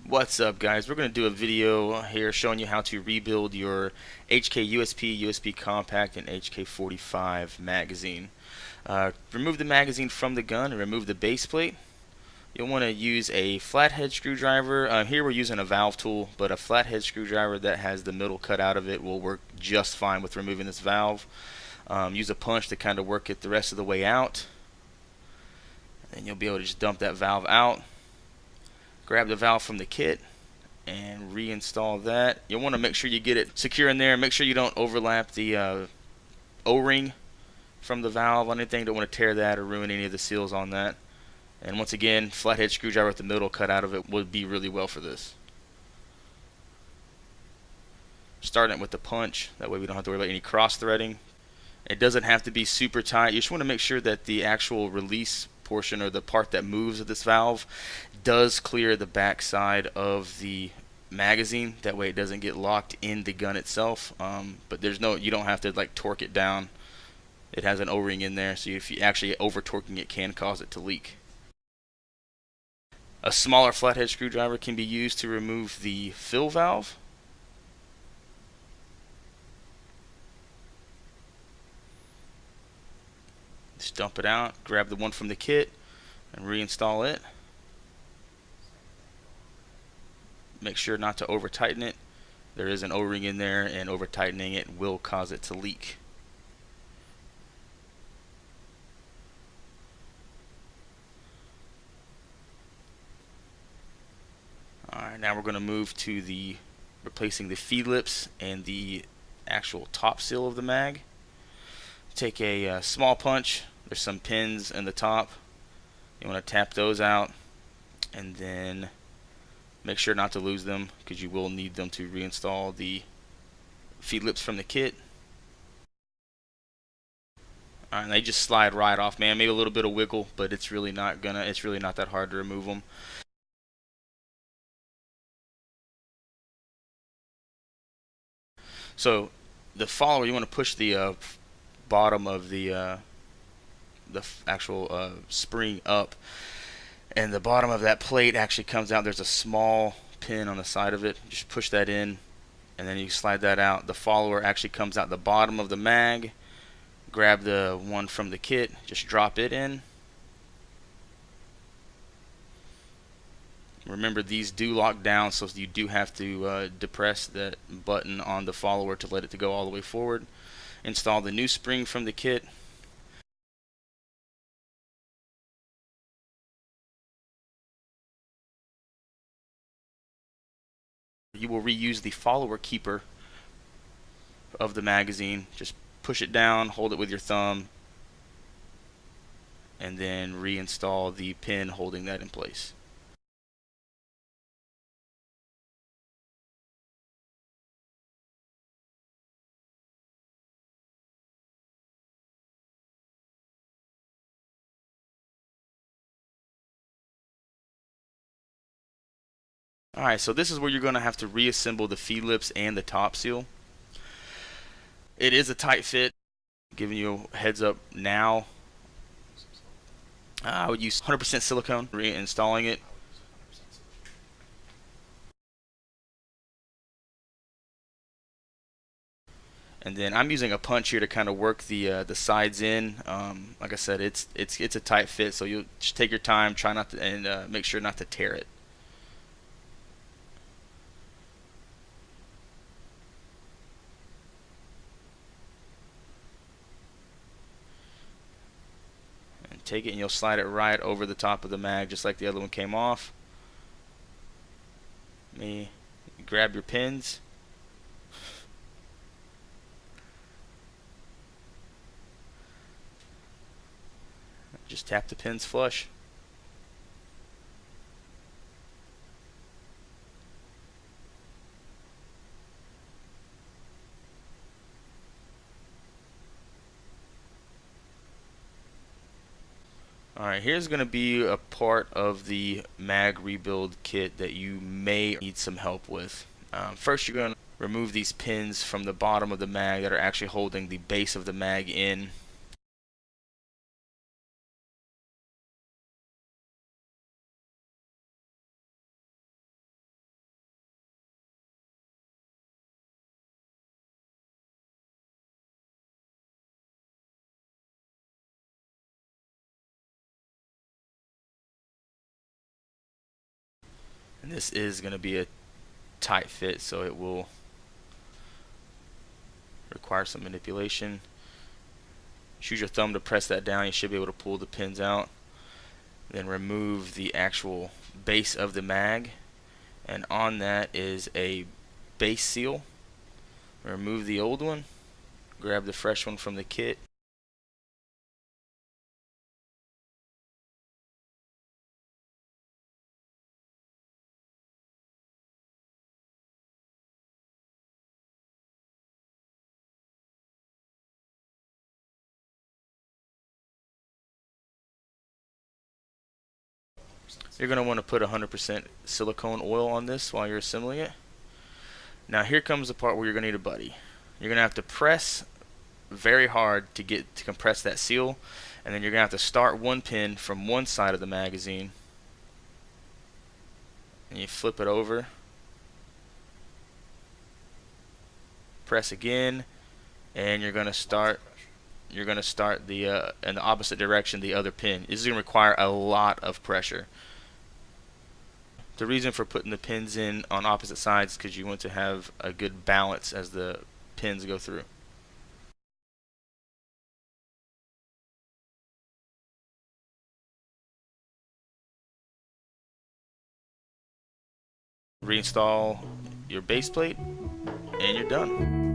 What's up, guys? We're going to do a video here showing you how to rebuild your HK USP, USB Compact, and HK45 magazine. Remove the magazine from the gun and remove the base plate. You'll want to use a flathead screwdriver. Here we're using a valve tool, but a flathead screwdriver that has the middle cut out of it will work just fine with removing this valve. Use a punch to kind of work it the rest of the way out. And you'll be able to just dump that valve out. Grab the valve from the kit and reinstall that. You'll want to make sure you get it secure in there. Make sure you don't overlap the O-ring from the valve on anything. Don't want to tear that or ruin any of the seals on that. And once again, flathead screwdriver with the middle cut out of it would be really well for this. Starting it with the punch, that way we don't have to worry about any cross threading. It doesn't have to be super tight. You just want to make sure that the actual release portion, or the part that moves of this valve, does clear the back side of the magazine. That way it doesn't get locked in the gun itself. But you don't have to like torque it down. It has an O-ring in there, so if you actually over torquing it can cause it to leak. A smaller flathead screwdriver can be used to remove the fill valve. Just dump it out, grab the one from the kit, and reinstall it. Make sure not to over tighten it. There is an O-ring in there, and over tightening it will cause it to leak. Alright, now we're going to move to the replacing the feed lips and the actual top seal of the mag. Take a small punch. There's some pins in the top. You want to tap those out, and then make sure not to lose them, because you will need them to reinstall the feed lips from the kit. Alright, and they just slide right off, man. Maybe a little bit of wiggle, but it's really not that hard to remove them. So the follower, you want to push the bottom of the actual spring up, and the bottom of that plate actually comes out. There's a small pin on the side of it. Just push that in, and then you slide that out. The follower actually comes out the bottom of the mag. Grab the one from the kit, just drop it in. Remember, these do lock down, so you do have to depress that button on the follower to let it to go all the way forward. Install the new spring from the kit. You will reuse the follower keeper of the magazine. Just push it down, hold it with your thumb, and then reinstall the pin holding that in place. Alright, so this is where you're going to have to reassemble the feed lips and the top seal. It is a tight fit. Giving you a heads up now. I would use 100% silicone, reinstalling it. And then I'm using a punch here to kind of work the sides in. Like I said, it's a tight fit, so you'll just take your time, try not to, and make sure not to tear it. And take it, and you'll slide it right over the top of the mag, just like the other one came off. Grab your pins. Just tap the pins flush. Alright, here's going to be a part of the mag rebuild kit that you may need some help with. First, you're going to remove these pins from the bottom of the mag that are actually holding the base of the mag in. And this is going to be a tight fit, so it will require some manipulation. Use your thumb to press that down. You should be able to pull the pins out. Then remove the actual base of the mag, and on that is a base seal. Remove the old one, grab the fresh one from the kit. You're going to want to put 100% silicone oil on this while you're assembling it. Now here comes the part where you're going to need a buddy. You're going to have to press very hard to compress that seal, and then you're going to have to start one pin from one side of the magazine, and you flip it over, press again, and you're going to start the in the opposite direction, the other pin. This is going to require a lot of pressure. The reason for putting the pins in on opposite sides is because you want to have a good balance as the pins go through. Reinstall your base plate, and you're done.